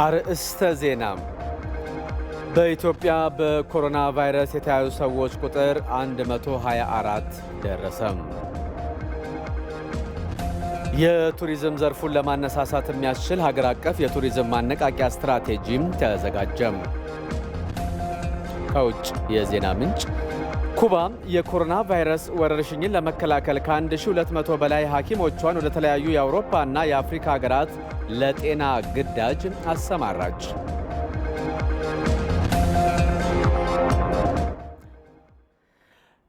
አርእስተ ዜና። በኢትዮጵያ በኮሮና ቫይረስ የተያዙ ሰዎች ቁጥር 124 ደረሰ። የቱሪዝም ዘርፉን ለማነሳሳት የሚያስችል ሀገር አቀፍ የቱሪዝም ማነቃቂያ ስትራቴጂም ተዘጋጀ። ከውጭ የዜና ምንጭ ኩባ የኮሮና ቫይረስ ወረርሽኝን ለመከላከል ከ1200 በላይ ሐኪሞቿን ወደ ተለያዩ የአውሮፓና የአፍሪካ ሀገራት ለጤና ግዳጅ አሰማራች።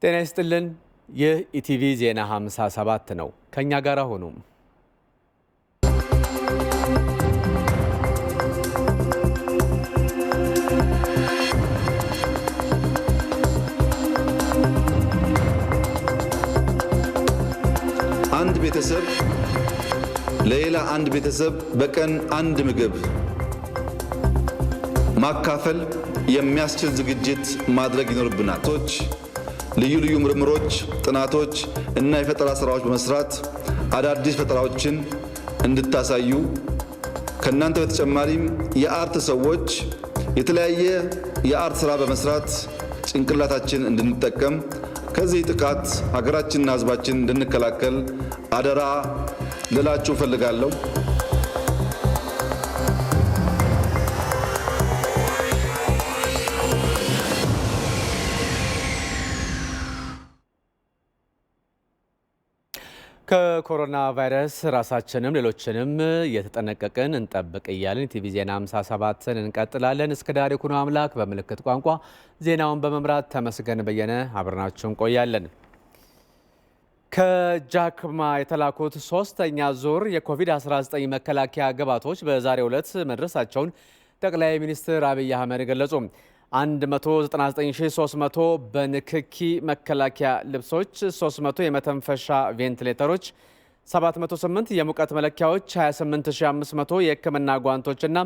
ጤና ይስጥልን። ይህ ኢቲቪ ዜና 57 ነው። ከኛ ጋር ሆኑ። አንድ ቤተሰብ ለሌላ አንድ ቤተሰብ በቀን አንድ ምግብ ማካፈል የሚያስችል ዝግጅት ማድረግ ይኖርብናል። ልዩ ልዩ ምርምሮች፣ ጥናቶች እና የፈጠራ ስራዎች በመስራት አዳዲስ ፈጠራዎችን እንድታሳዩ ከእናንተ በተጨማሪም የአርት ሰዎች የተለያየ የአርት ስራ በመስራት ጭንቅላታችን እንድንጠቀም ከዚህ ጥቃት ሀገራችንና ሕዝባችን እንድንከላከል አደራ ልላችሁ እፈልጋለሁ። ከኮሮና ቫይረስ ራሳችንም ሌሎችንም እየተጠነቀቅን እንጠብቅ እያልን ቲቪ ዜና 57ን እንቀጥላለን። እስከ ዳር ይኩኖ አምላክ በምልክት ቋንቋ ዜናውን በመምራት ተመስገን በየነ አብረናችሁ እንቆያለን። ከጃክማ የተላኩት ሶስተኛ ዙር የኮቪድ-19 መከላከያ ግብዓቶች በዛሬው ዕለት መድረሳቸውን ጠቅላይ ሚኒስትር አብይ አህመድ ገለጹ። 199300 በንክኪ መከላከያ ልብሶች፣ 300 የመተንፈሻ ቬንቲሌተሮች፣ 708 የሙቀት መለኪያዎች፣ 28500 የሕክምና ጓንቶችና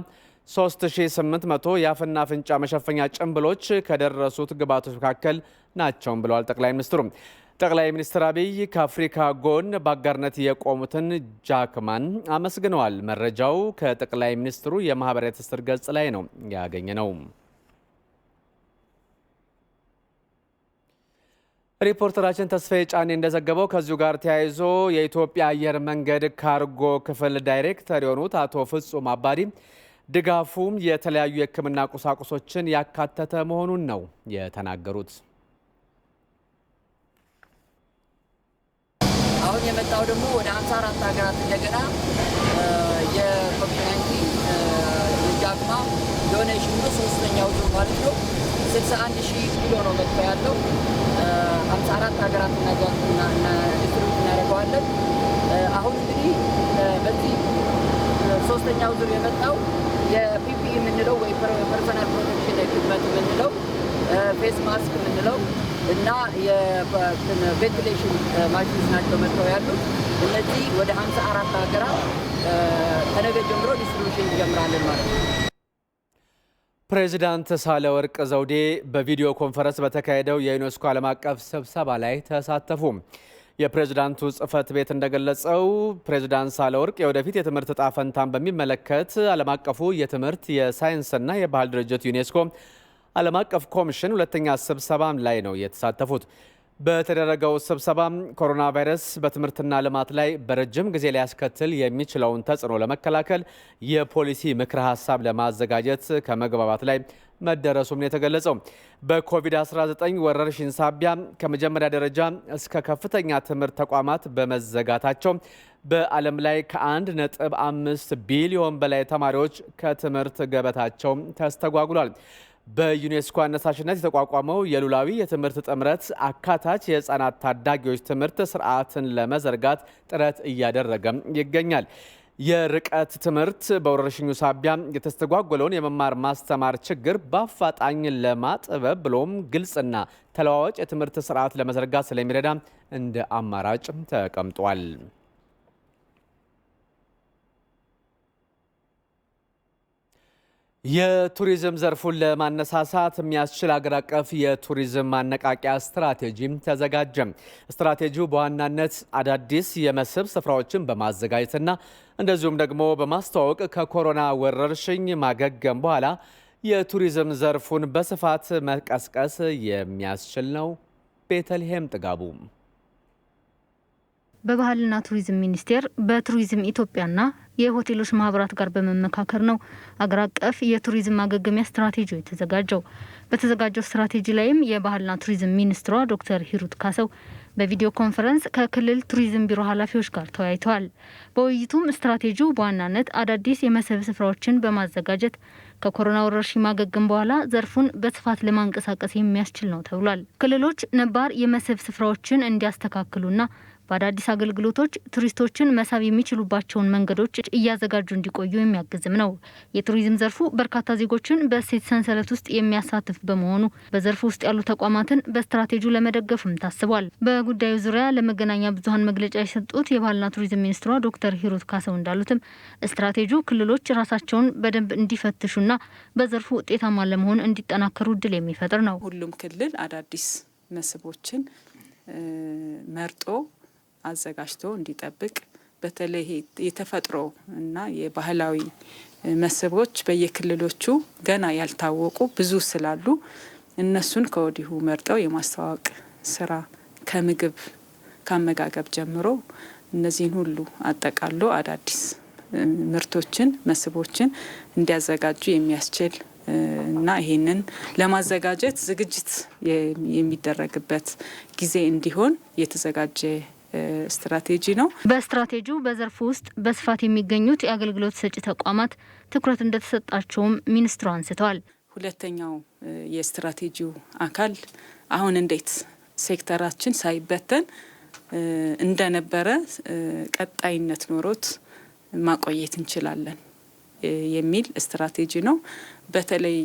3800 የአፍና አፍንጫ መሸፈኛ ጭንብሎች ከደረሱት ግብዓቶች መካከል ናቸውም ብለዋል ጠቅላይ ሚኒስትሩ። ጠቅላይ ሚኒስትር አብይ ከአፍሪካ ጎን በአጋርነት የቆሙትን ጃክማን አመስግነዋል። መረጃው ከጠቅላይ ሚኒስትሩ የማህበራዊ ትስስር ገጽ ላይ ነው ያገኘ ነው። ሪፖርተራችን ተስፋዬ ጫኔ እንደዘገበው ከዚሁ ጋር ተያይዞ የኢትዮጵያ አየር መንገድ ካርጎ ክፍል ዳይሬክተር የሆኑት አቶ ፍጹም አባዲ ድጋፉም የተለያዩ የሕክምና ቁሳቁሶችን ያካተተ መሆኑን ነው የተናገሩት። አሁን የመጣው ደግሞ ወደ 54 ሀገራት እንደገና የኮቪድ-19 ጃክማ ዶኔሽን ነው። ሶስተኛው ዙር ማለት ነው። 61,000 ኪሎ ነው መጥቶ ያለው 54 ሀገራት እና ዲስትሪቢዩት እናደርገዋለን። አሁን እንግዲህ በዚህ ሶስተኛው ዙር የመጣው የፒፒ የምንለው ወይ ፐርሰናል ፕሮቴክሽን ኢኩዊፕመንት የምንለው ፌስ ማስክ የምንለው እና የቬንቲሌሽን ማሽኖች ናቸው መጥተው ያሉት። እነዚህ ወደ 54 ሀገራት ከነገ ጀምሮ ዲስትሪቢዩሽን እንጀምራለን ማለት ነው። ፕሬዚዳንት ሳህለወርቅ ዘውዴ በቪዲዮ ኮንፈረንስ በተካሄደው የዩኔስኮ ዓለም አቀፍ ስብሰባ ላይ ተሳተፉ። የፕሬዚዳንቱ ጽህፈት ቤት እንደገለጸው ፕሬዚዳንት ሳህለወርቅ የወደፊት የትምህርት ዕጣ ፈንታን በሚመለከት ዓለም አቀፉ የትምህርት የሳይንስና የባህል ድርጅት ዩኔስኮ ዓለም አቀፍ ኮሚሽን ሁለተኛ ስብሰባም ላይ ነው የተሳተፉት። በተደረገው ስብሰባ ኮሮና ቫይረስ በትምህርትና ልማት ላይ በረጅም ጊዜ ሊያስከትል የሚችለውን ተጽዕኖ ለመከላከል የፖሊሲ ምክረ ሀሳብ ለማዘጋጀት ከመግባባት ላይ መደረሱም ነው የተገለጸው። በኮቪድ-19 ወረርሽኝ ሳቢያ ከመጀመሪያ ደረጃ እስከ ከፍተኛ ትምህርት ተቋማት በመዘጋታቸው በዓለም ላይ ከ1.5 ቢሊዮን በላይ ተማሪዎች ከትምህርት ገበታቸው ተስተጓጉሏል። በዩኔስኮ አነሳሽነት የተቋቋመው የሉላዊ የትምህርት ጥምረት አካታች የህፃናት ታዳጊዎች ትምህርት ስርዓትን ለመዘርጋት ጥረት እያደረገ ይገኛል። የርቀት ትምህርት በወረርሽኙ ሳቢያ የተስተጓጎለውን የመማር ማስተማር ችግር በአፋጣኝ ለማጥበብ ብሎም ግልጽና ተለዋዋጭ የትምህርት ስርዓት ለመዘርጋት ስለሚረዳ እንደ አማራጭ ተቀምጧል። የቱሪዝም ዘርፉን ለማነሳሳት የሚያስችል አገር አቀፍ የቱሪዝም ማነቃቂያ ስትራቴጂም ተዘጋጀ። ስትራቴጂው በዋናነት አዳዲስ የመስህብ ስፍራዎችን በማዘጋጀትና እንደዚሁም ደግሞ በማስተዋወቅ ከኮሮና ወረርሽኝ ማገገም በኋላ የቱሪዝም ዘርፉን በስፋት መቀስቀስ የሚያስችል ነው። ቤተልሔም ጥጋቡ በባህልና ቱሪዝም ሚኒስቴር በቱሪዝም ኢትዮጵያና የሆቴሎች ማህበራት ጋር በመመካከር ነው አገር አቀፍ የቱሪዝም ማገገሚያ ስትራቴጂ የተዘጋጀው። በተዘጋጀው ስትራቴጂ ላይም የባህልና ቱሪዝም ሚኒስትሯ ዶክተር ሂሩት ካሰው በቪዲዮ ኮንፈረንስ ከክልል ቱሪዝም ቢሮ ኃላፊዎች ጋር ተወያይተዋል። በውይይቱም ስትራቴጂው በዋናነት አዳዲስ የመስህብ ስፍራዎችን በማዘጋጀት ከኮሮና ወረርሽኝ ማገገም በኋላ ዘርፉን በስፋት ለማንቀሳቀስ የሚያስችል ነው ተብሏል። ክልሎች ነባር የመስህብ ስፍራዎችን እንዲያስተካክሉና በአዳዲስ አገልግሎቶች ቱሪስቶችን መሳብ የሚችሉባቸውን መንገዶች እያዘጋጁ እንዲቆዩ የሚያግዝም ነው። የቱሪዝም ዘርፉ በርካታ ዜጎችን በእሴት ሰንሰለት ውስጥ የሚያሳትፍ በመሆኑ በዘርፉ ውስጥ ያሉ ተቋማትን በስትራቴጂው ለመደገፍም ታስቧል። በጉዳዩ ዙሪያ ለመገናኛ ብዙኃን መግለጫ የሰጡት የባህልና ቱሪዝም ሚኒስትሯ ዶክተር ሂሩት ካሰው እንዳሉትም ስትራቴጂው ክልሎች ራሳቸውን በደንብ እንዲፈትሹና በዘርፉ ውጤታማ ለመሆን እንዲጠናከሩ እድል የሚፈጥር ነው። ሁሉም ክልል አዳዲስ መስህቦችን መርጦ አዘጋጅቶ እንዲጠብቅ በተለይ የተፈጥሮ እና የባህላዊ መስህቦች በየክልሎቹ ገና ያልታወቁ ብዙ ስላሉ እነሱን ከወዲሁ መርጠው የማስተዋወቅ ስራ ከምግብ ከአመጋገብ ጀምሮ እነዚህን ሁሉ አጠቃሎ አዳዲስ ምርቶችን መስህቦችን እንዲያዘጋጁ የሚያስችል እና ይሄንን ለማዘጋጀት ዝግጅት የሚደረግበት ጊዜ እንዲሆን የተዘጋጀ ስትራቴጂ ነው። በስትራቴጂው በዘርፉ ውስጥ በስፋት የሚገኙት የአገልግሎት ሰጪ ተቋማት ትኩረት እንደተሰጣቸውም ሚኒስትሩ አንስተዋል። ሁለተኛው የስትራቴጂው አካል አሁን እንዴት ሴክተራችን ሳይበተን እንደነበረ ቀጣይነት ኖሮት ማቆየት እንችላለን የሚል ስትራቴጂ ነው። በተለይ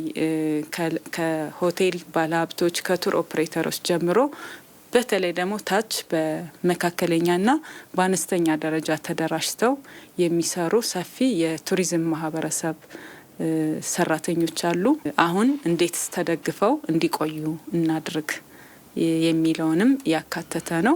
ከሆቴል ባለሀብቶች ከቱር ኦፕሬተሮች ጀምሮ በተለይ ደግሞ ታች በመካከለኛና በአነስተኛ ደረጃ ተደራጅተው የሚሰሩ ሰፊ የቱሪዝም ማህበረሰብ ሰራተኞች አሉ። አሁን እንዴት ተደግፈው እንዲቆዩ እናድርግ የሚለውንም ያካተተ ነው።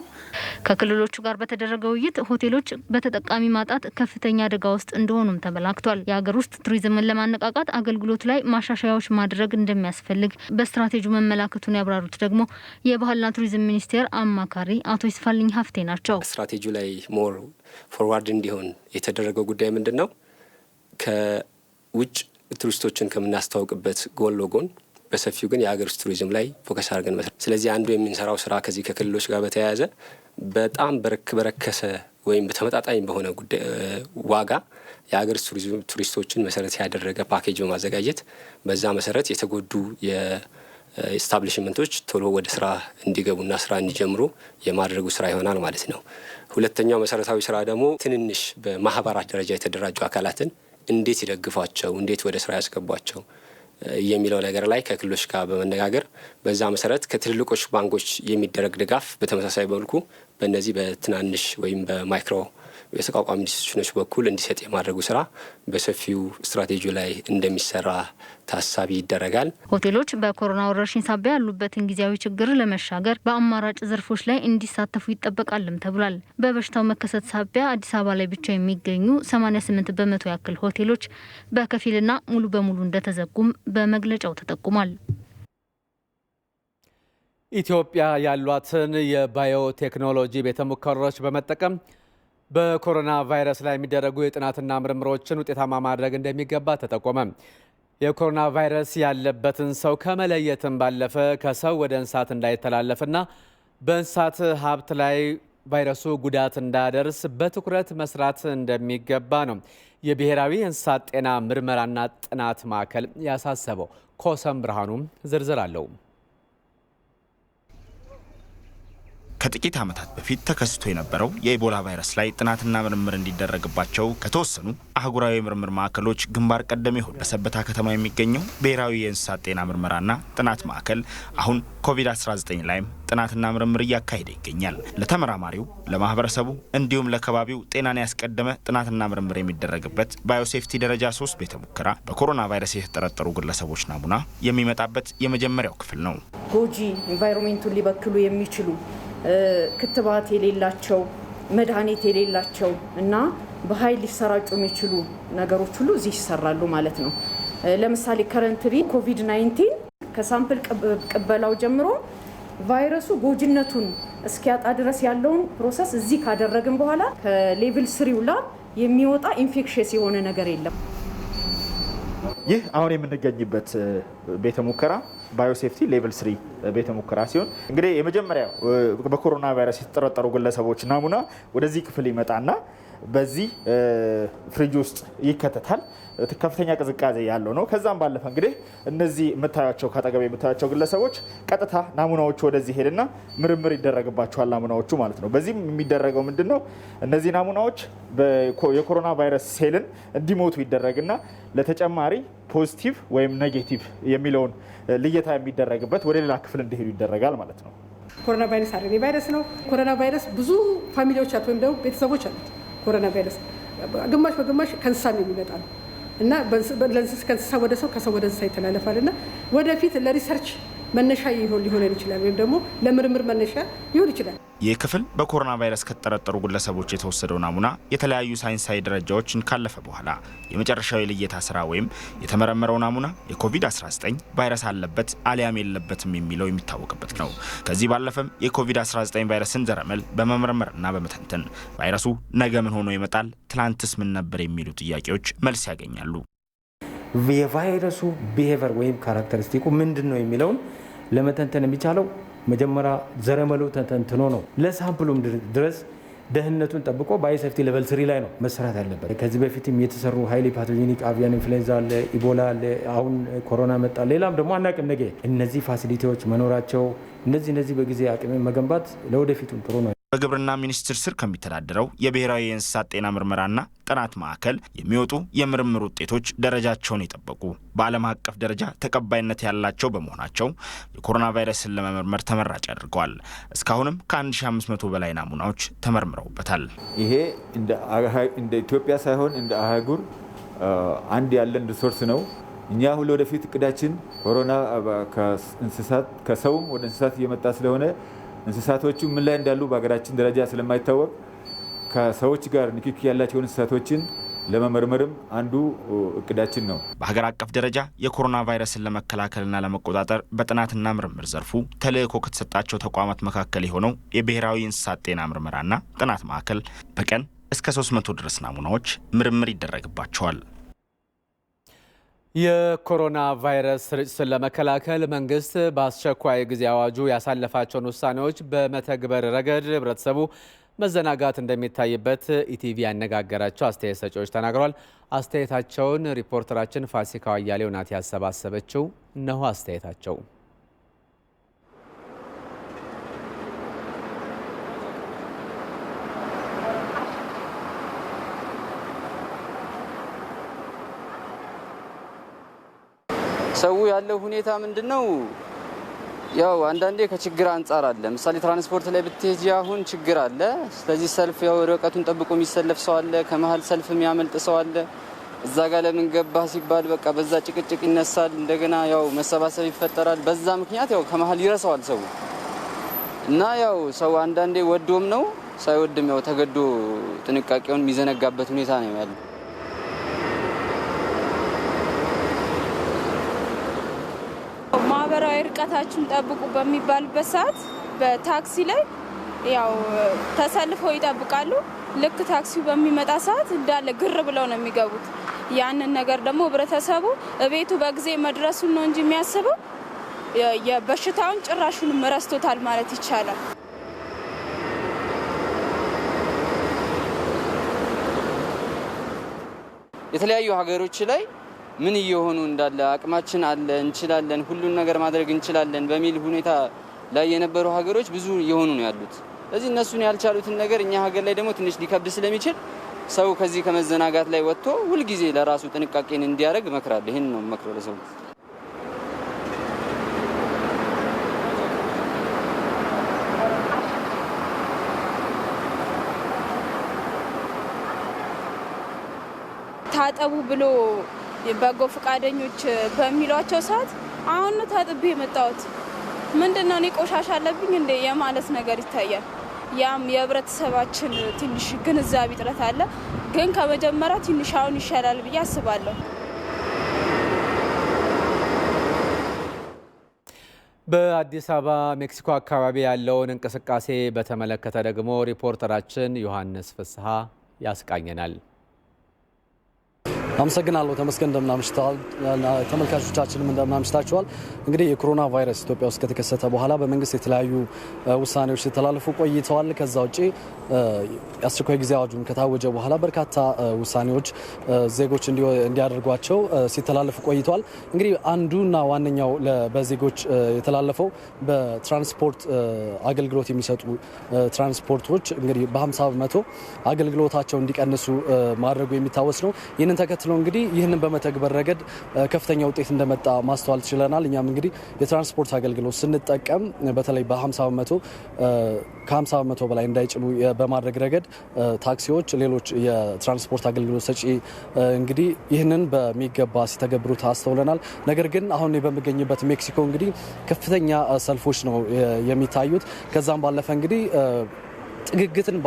ከክልሎቹ ጋር በተደረገ ውይይት ሆቴሎች በተጠቃሚ ማጣት ከፍተኛ አደጋ ውስጥ እንደሆኑም ተመላክቷል። የሀገር ውስጥ ቱሪዝምን ለማነቃቃት አገልግሎት ላይ ማሻሻያዎች ማድረግ እንደሚያስፈልግ በስትራቴጂው መመላከቱን ያብራሩት ደግሞ የባህልና ቱሪዝም ሚኒስቴር አማካሪ አቶ ይስፋልኝ ሀፍቴ ናቸው። ስትራቴጂው ላይ ሞር ፎርዋርድ እንዲሆን የተደረገው ጉዳይ ምንድን ነው? ከውጭ ቱሪስቶችን ከምናስተዋውቅበት ጎን ለጎን በሰፊው ግን የሀገር ውስጥ ቱሪዝም ላይ ፎከስ አድርገን መስራት። ስለዚህ አንዱ የምንሰራው ስራ ከዚህ ከክልሎች ጋር በተያያዘ በጣም በረከሰ ወይም በተመጣጣኝ በሆነ ዋጋ የሀገር ውስጥ ቱሪስቶችን መሰረት ያደረገ ፓኬጅ በማዘጋጀት በዛ መሰረት የተጎዱ የኤስታብሊሽመንቶች ቶሎ ወደ ስራ እንዲገቡና ስራ እንዲጀምሩ የማድረጉ ስራ ይሆናል ማለት ነው። ሁለተኛው መሰረታዊ ስራ ደግሞ ትንንሽ በማህበራት ደረጃ የተደራጁ አካላትን እንዴት ይደግፏቸው፣ እንዴት ወደ ስራ ያስገቧቸው የሚለው ነገር ላይ ከክልሎች ጋር በመነጋገር በዛ መሰረት ከትልልቆች ባንኮች የሚደረግ ድጋፍ በተመሳሳይ መልኩ በእነዚህ በትናንሽ ወይም በማይክሮ የተቋቋሚ ኢንስቲትዩሽኖች በኩል እንዲሰጥ የማድረጉ ስራ በሰፊው ስትራቴጂ ላይ እንደሚሰራ ታሳቢ ይደረጋል። ሆቴሎች በኮሮና ወረርሽኝ ሳቢያ ያሉበትን ጊዜያዊ ችግር ለመሻገር በአማራጭ ዘርፎች ላይ እንዲሳተፉ ይጠበቃልም ተብሏል። በበሽታው መከሰት ሳቢያ አዲስ አበባ ላይ ብቻ የሚገኙ 88 በመቶ ያክል ሆቴሎች በከፊልና ሙሉ በሙሉ እንደተዘጉም በመግለጫው ተጠቁሟል። ኢትዮጵያ ያሏትን የባዮቴክኖሎጂ ቤተ ሙከራዎች በመጠቀም በኮሮና ቫይረስ ላይ የሚደረጉ የጥናትና ምርምሮችን ውጤታማ ማድረግ እንደሚገባ ተጠቆመ። የኮሮና ቫይረስ ያለበትን ሰው ከመለየትም ባለፈ ከሰው ወደ እንስሳት እንዳይተላለፍና በእንስሳት ሀብት ላይ ቫይረሱ ጉዳት እንዳያደርስ በትኩረት መስራት እንደሚገባ ነው የብሔራዊ እንስሳት ጤና ምርመራና ጥናት ማዕከል ያሳሰበው። ኮሰም ብርሃኑም ዝርዝር አለው። ከጥቂት ዓመታት በፊት ተከስቶ የነበረው የኢቦላ ቫይረስ ላይ ጥናትና ምርምር እንዲደረግባቸው ከተወሰኑ አህጉራዊ ምርምር ማዕከሎች ግንባር ቀደም የሆነ በሰበታ ከተማ የሚገኘው ብሔራዊ የእንስሳት ጤና ምርመራና ጥናት ማዕከል አሁን ኮቪድ-19 ላይም ጥናትና ምርምር እያካሄደ ይገኛል። ለተመራማሪው፣ ለማህበረሰቡ እንዲሁም ለከባቢው ጤናን ያስቀደመ ጥናትና ምርምር የሚደረግበት ባዮሴፍቲ ደረጃ 3 ቤተ ሙከራ በኮሮና ቫይረስ የተጠረጠሩ ግለሰቦች ናሙና የሚመጣበት የመጀመሪያው ክፍል ነው። ጎጂ ኢንቫይሮንመንቱን ሊበክሉ የሚችሉ ክትባት የሌላቸው መድኃኒት የሌላቸው እና በኃይል ሊሰራጩ የሚችሉ ነገሮች ሁሉ እዚህ ይሰራሉ ማለት ነው። ለምሳሌ ከረንትሊ ኮቪድ-19 ከሳምፕል ቅበላው ጀምሮ ቫይረሱ ጎጂነቱን እስኪያጣ ድረስ ያለውን ፕሮሰስ እዚህ ካደረግን በኋላ ከሌቭል 3 ላብ የሚወጣ ኢንፌክሽስ የሆነ ነገር የለም። ይህ አሁን የምንገኝበት ቤተ ሙከራ ባዮሴፍቲ ሌቭል 3 ቤተ ሙከራ ሲሆን እንግዲህ የመጀመሪያው በኮሮና ቫይረስ የተጠረጠሩ ግለሰቦች ናሙና ወደዚህ ክፍል ይመጣና በዚህ ፍሪጅ ውስጥ ይከተታል። ከፍተኛ ቅዝቃዜ ያለው ነው። ከዛም ባለፈ እንግዲህ እነዚህ የምታዩቸው ካጠገብ የምታዩቸው ግለሰቦች ቀጥታ ናሙናዎቹ ወደዚህ ሄድና ምርምር ይደረግባቸዋል ናሙናዎቹ ማለት ነው። በዚህም የሚደረገው ምንድነው? እነዚህ ናሙናዎች የኮሮና ቫይረስ ሴልን እንዲሞቱ ይደረግና ለተጨማሪ ፖዚቲቭ ወይም ኔጌቲቭ የሚለውን ልየታ የሚደረግበት ወደ ሌላ ክፍል እንዲሄዱ ይደረጋል ማለት ነው። ኮሮና ቫይረስ አረኔ ቫይረስ ነው። ኮሮና ቫይረስ ብዙ ፋሚሊዎች አሉ ወይም ደግሞ ቤተሰቦች አሉት። ኮሮና ቫይረስ ግማሽ በግማሽ ከእንስሳም የሚመጣ ነው እና ከእንስሳ ወደ ሰው ከሰው ወደ እንስሳ ይተላለፋል እና ወደፊት ለሪሰርች መነሻ ሊሆን ይችላል ወይም ደግሞ ለምርምር መነሻ ሊሆን ይችላል። ይህ ክፍል በኮሮና ቫይረስ ከተጠረጠሩ ግለሰቦች የተወሰደው ናሙና የተለያዩ ሳይንሳዊ ደረጃዎችን ካለፈ በኋላ የመጨረሻው የልየታ ስራ ወይም የተመረመረው ናሙና የኮቪድ-19 ቫይረስ አለበት አሊያም የለበትም የሚለው የሚታወቅበት ነው። ከዚህ ባለፈም የኮቪድ-19 ቫይረስን ዘረመል በመመርመርና በመተንተን ቫይረሱ ነገ ምን ሆኖ ይመጣል፣ ትላንትስ ምን ነበር የሚሉ ጥያቄዎች መልስ ያገኛሉ። የቫይረሱ ቢሄቨር ወይም ካራክተሪስቲኩ ምንድን ነው የሚለውን ለመተንተን የሚቻለው መጀመሪያ ዘረመሉ ተንትኖ ነው። ለሳምፕሉም ድረስ ደህንነቱን ጠብቆ ባዮሴፍቲ ሌቨል 3 ላይ ነው መሰራት ያለበት። ከዚህ በፊትም የተሰሩ ሃይሊ ፓቶጀኒክ አቪያን ኢንፍሉዌንዛ አለ፣ ኢቦላ አለ፣ አሁን ኮሮና መጣ፣ ሌላም ደግሞ አናውቅም ነገ። እነዚህ ፋሲሊቲዎች መኖራቸው እነዚህ በጊዜ አቅም መገንባት ለወደፊቱም ጥሩ ነው። በግብርና ሚኒስቴር ስር ከሚተዳደረው የብሔራዊ የእንስሳት ጤና ምርመራና ጥናት ማዕከል የሚወጡ የምርምር ውጤቶች ደረጃቸውን የጠበቁ በዓለም አቀፍ ደረጃ ተቀባይነት ያላቸው በመሆናቸው የኮሮና ቫይረስን ለመመርመር ተመራጭ ያደርገዋል። እስካሁንም ከ1500 በላይ ናሙናዎች ተመርምረውበታል። ይሄ እንደ ኢትዮጵያ ሳይሆን እንደ አህጉር አንድ ያለን ሪሶርስ ነው። እኛ ሁሉ ወደፊት እቅዳችን ኮሮና ከሰውም ወደ እንስሳት እየመጣ ስለሆነ እንስሳቶቹ ምን ላይ እንዳሉ በሀገራችን ደረጃ ስለማይታወቅ ከሰዎች ጋር ንክኪ ያላቸውን እንስሳቶችን ለመመርመርም አንዱ እቅዳችን ነው። በሀገር አቀፍ ደረጃ የኮሮና ቫይረስን ለመከላከልና ለመቆጣጠር በጥናትና ምርምር ዘርፉ ተልዕኮ ከተሰጣቸው ተቋማት መካከል የሆነው የብሔራዊ እንስሳት ጤና ምርመራና ጥናት ማዕከል በቀን እስከ 300 ድረስ ናሙናዎች ምርምር ይደረግባቸዋል። የኮሮና ቫይረስ ስርጭትን ለመከላከል መንግስት በአስቸኳይ ጊዜ አዋጁ ያሳለፋቸውን ውሳኔዎች በመተግበር ረገድ ህብረተሰቡ መዘናጋት እንደሚታይበት ኢቲቪ ያነጋገራቸው አስተያየት ሰጪዎች ተናግረዋል። አስተያየታቸውን ሪፖርተራችን ፋሲካ አያሌው ናት ያሰባሰበችው። እነሆ አስተያየታቸው። ሰው ያለው ሁኔታ ምንድነው? ያው አንዳንዴ ከችግር አንጻር አለ። ምሳሌ ትራንስፖርት ላይ ብትሄጂ አሁን ችግር አለ። ስለዚህ ሰልፍ ያው ርቀቱን ጠብቆ የሚሰለፍ ሰው አለ፣ ከመሃል ሰልፍ የሚያመልጥ ሰው አለ። እዛ ጋር ለምን ገባህ ሲባል በቃ በዛ ጭቅጭቅ ይነሳል። እንደገና ያው መሰባሰብ ይፈጠራል። በዛ ምክንያት ያው ከመሃል ይረሳዋል ሰው እና ያው ሰው አንዳንዴ ወዶም ነው ሳይወድም ያው ተገዶ ጥንቃቄውን የሚዘነጋበት ሁኔታ ነው ያለው። ማህበራዊ ርቀታችሁን ጠብቁ በሚባልበት ሰዓት በታክሲ ላይ ያው ተሰልፈው ይጠብቃሉ። ልክ ታክሲው በሚመጣ ሰዓት እንዳለ ግር ብለው ነው የሚገቡት። ያንን ነገር ደግሞ ህብረተሰቡ እቤቱ በጊዜ መድረሱን ነው እንጂ የሚያስበው የበሽታውን ጭራሹንም ረስቶታል ማለት ይቻላል። የተለያዩ ሀገሮች ላይ ምን እየሆኑ እንዳለ አቅማችን አለ፣ እንችላለን፣ ሁሉን ነገር ማድረግ እንችላለን በሚል ሁኔታ ላይ የነበሩ ሀገሮች ብዙ እየሆኑ ነው ያሉት። ስለዚህ እነሱን ያልቻሉትን ነገር እኛ ሀገር ላይ ደግሞ ትንሽ ሊከብድ ስለሚችል ሰው ከዚህ ከመዘናጋት ላይ ወጥቶ ሁልጊዜ ለራሱ ጥንቃቄን እንዲያደርግ እመክራለሁ። ይህን ነው የምመክረው ለሰው። ታጠቡ ብሎ በጎ ፈቃደኞች በሚሏቸው ሰዓት አሁን ነው ታጥቤ የመጣሁት ምንድነው እኔ ቆሻሻ አለብኝ እንደ የማለት ነገር ይታያል። ያም የህብረተሰባችን ትንሽ ግንዛቤ ጥረት አለ፣ ግን ከመጀመሪያ ትንሽ አሁን ይሻላል ብዬ አስባለሁ። በአዲስ አበባ ሜክሲኮ አካባቢ ያለውን እንቅስቃሴ በተመለከተ ደግሞ ሪፖርተራችን ዮሐንስ ፍስሐ ያስቃኘናል። አመሰግናለሁ ተመስገን። እንደምናምሽታል ተመልካቾቻችንም እንደምናምሽታችኋል። እንግዲህ የኮሮና ቫይረስ ኢትዮጵያ ውስጥ ከተከሰተ በኋላ በመንግስት የተለያዩ ውሳኔዎች ሲተላለፉ ቆይተዋል። ከዛ ውጪ የአስቸኳይ ጊዜ አዋጁን ከታወጀ በኋላ በርካታ ውሳኔዎች ዜጎች እንዲያደርጓቸው ሲተላለፉ ቆይተዋል። እንግዲህ አንዱና ዋነኛው በዜጎች የተላለፈው በትራንስፖርት አገልግሎት የሚሰጡ ትራንስፖርቶች እንግዲህ በ50 በመቶ አገልግሎታቸው እንዲቀንሱ ማድረጉ የሚታወስ ነው። ይህንን ተከትሎ እንግዲህ ይህንን በመተግበር ረገድ ከፍተኛ ውጤት እንደመጣ ማስተዋል ችለናል። እኛም እንግዲህ የትራንስፖርት አገልግሎት ስንጠቀም በተለይ በ50 በመቶ ከ50 በመቶ በላይ እንዳይጭኑ በማድረግ ረገድ ታክሲዎች፣ ሌሎች የትራንስፖርት አገልግሎት ሰጪ እንግዲህ ይህንን በሚገባ ሲተገብሩት አስተውለናል። ነገር ግን አሁን በሚገኝበት ሜክሲኮ እንግዲህ ከፍተኛ ሰልፎች ነው የሚታዩት። ከዛም ባለፈ እንግዲህ ጥግግትን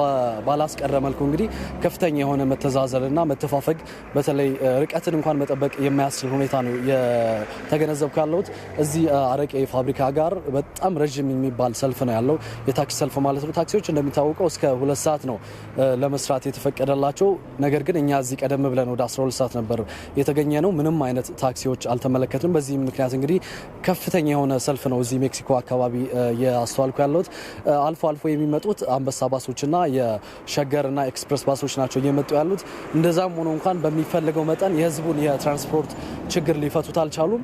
ባላስቀረ መልኩ እንግዲህ ከፍተኛ የሆነ መተዛዘልና መተፋፈግ በተለይ ርቀትን እንኳን መጠበቅ የማያስችል ሁኔታ ነው የተገነዘብኩ ያለሁት። እዚህ አረቄ ፋብሪካ ጋር በጣም ረጅም የሚባል ሰልፍ ነው ያለው፣ የታክሲ ሰልፍ ማለት ነው። ታክሲዎች እንደሚታወቀው እስከ 2 ሰዓት ነው ለመስራት የተፈቀደላቸው። ነገር ግን እኛ እዚህ ቀደም ብለን ወደ 12 ሰዓት ነበር የተገኘ ነው። ምንም አይነት ታክሲዎች አልተመለከትንም። በዚህ ምክንያት እንግዲህ ከፍተኛ የሆነ ሰልፍ ነው እዚህ ሜክሲኮ አካባቢ ያስተዋልኩ ያለሁት። አልፎ አልፎ የሚመጡት አንበሳ ባሶችና የሸገርና ኤክስፕረስ ባሶች ናቸው እየመጡ ያሉት። እንደዛም ሆኖ እንኳን በሚፈልገው መጠን የህዝቡን የትራንስፖርት ችግር ሊፈቱት አልቻሉም።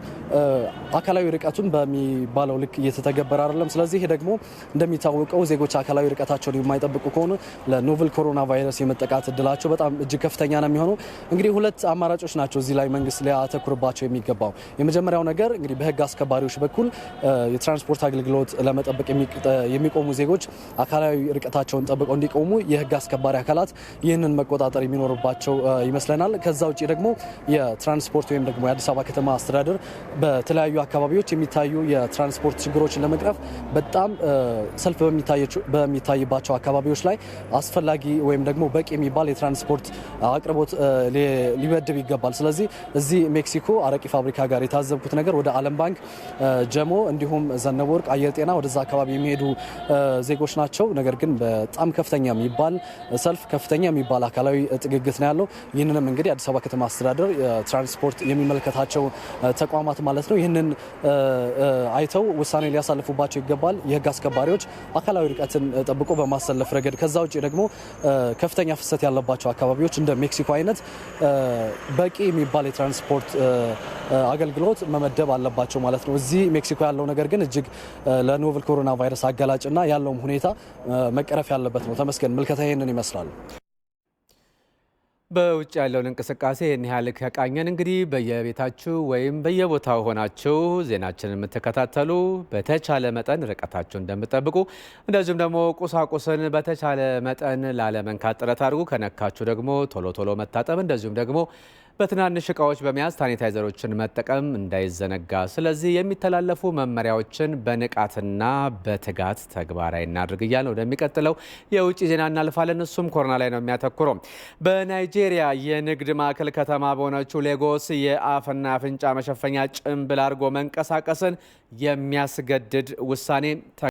አካላዊ ርቀቱን በሚባለው ልክ እየተተገበረ አይደለም። ስለዚህ ይሄ ደግሞ እንደሚታወቀው ዜጎች አካላዊ ርቀታቸውን የማይጠብቁ ከሆነ ለኖቨል ኮሮና ቫይረስ የመጠቃት እድላቸው በጣም እጅግ ከፍተኛ ነው የሚሆነው። እንግዲህ 2 አማራጮች ናቸው እዚህ ላይ መንግስት ሊያተኩርባቸው የሚገባው። የመጀመሪያው ነገር እንግዲህ በህግ አስከባሪዎች በኩል የትራንስፖርት አገልግሎት ለመጠበቅ የሚቆሙ ዜጎች አካላዊ ርቀታቸውን ጠብቀው እንዲቆሙ የህግ አስከባሪ አካላት ይህንን መቆጣጠር የሚኖርባቸው ይመስለናል። ከዛ ውጪ ደግሞ የትራንስፖርት ወይም ደግሞ የአዲስ አበባ ከተማ አስተዳደር በተለያዩ አካባቢዎች የሚታዩ የትራንስፖርት ችግሮችን ለመቅረፍ በጣም ሰልፍ በሚታይባቸው አካባቢዎች ላይ አስፈላጊ ወይም ደግሞ በቂ የሚባል የትራንስፖርት አቅርቦት ሊመድብ ይገባል። ስለዚህ እዚህ ሜክሲኮ አረቂ ፋብሪካ ጋር የታዘብኩት ነገር ወደ ዓለም ባንክ፣ ጀሞ እንዲሁም ዘነበ ወርቅ፣ አየር ጤና ወደዛ አካባቢ የሚሄዱ ዜጎች ናቸው። ነገር ግን በጣም ከፍተኛ የሚባል ሰልፍ፣ ከፍተኛ የሚባል አካላዊ ጥግግት ነው ያለው። ይህንንም እንግዲህ አዲስ አበባ ከተማ አስተዳደር ትራንስፖርት የሚመለከታቸው ተቋማት ማለት ነው ይህንን አይተው ውሳኔ ሊያሳልፉባቸው ይገባል። የህግ አስከባሪዎች አካላዊ ርቀትን ጠብቆ በማሰለፍ ረገድ። ከዛ ውጭ ደግሞ ከፍተኛ ፍሰት ያለባቸው አካባቢዎች እንደ ሜክሲኮ አይነት በቂ የሚባል የትራንስፖርት አገልግሎት መመደብ አለባቸው ማለት ነው። እዚህ ሜክሲኮ ያለው ነገር ግን እጅግ ለኖቨል ኮሮና ቫይረስ አጋላጭና ያለውም ሁኔታ መቀረፍ ያለበት ነው። ተመስገን፣ ምልከታ ይህንን ይመስላል። በውጭ ያለውን እንቅስቃሴ ይህን ያህል ከቃኘን እንግዲህ በየቤታችሁ ወይም በየቦታው ሆናችሁ ዜናችንን የምትከታተሉ በተቻለ መጠን ርቀታችሁ እንደምትጠብቁ፣ እንደዚሁም ደግሞ ቁሳቁስን በተቻለ መጠን ላለመንካት ጥረት አድርጉ። ከነካችሁ ደግሞ ቶሎ ቶሎ መታጠብ፣ እንደዚሁም ደግሞ በትናንሽ እቃዎች በመያዝ ሳኒታይዘሮችን መጠቀም እንዳይዘነጋ። ስለዚህ የሚተላለፉ መመሪያዎችን በንቃትና በትጋት ተግባራዊ እናድርግ እያልን ወደሚቀጥለው የውጭ ዜና እናልፋለን። እሱም ኮሮና ላይ ነው የሚያተኩረው። በናይጄሪያ የንግድ ማዕከል ከተማ በሆነችው ሌጎስ የአፍና አፍንጫ መሸፈኛ ጭንብል አድርጎ መንቀሳቀስን የሚያስገድድ ውሳኔ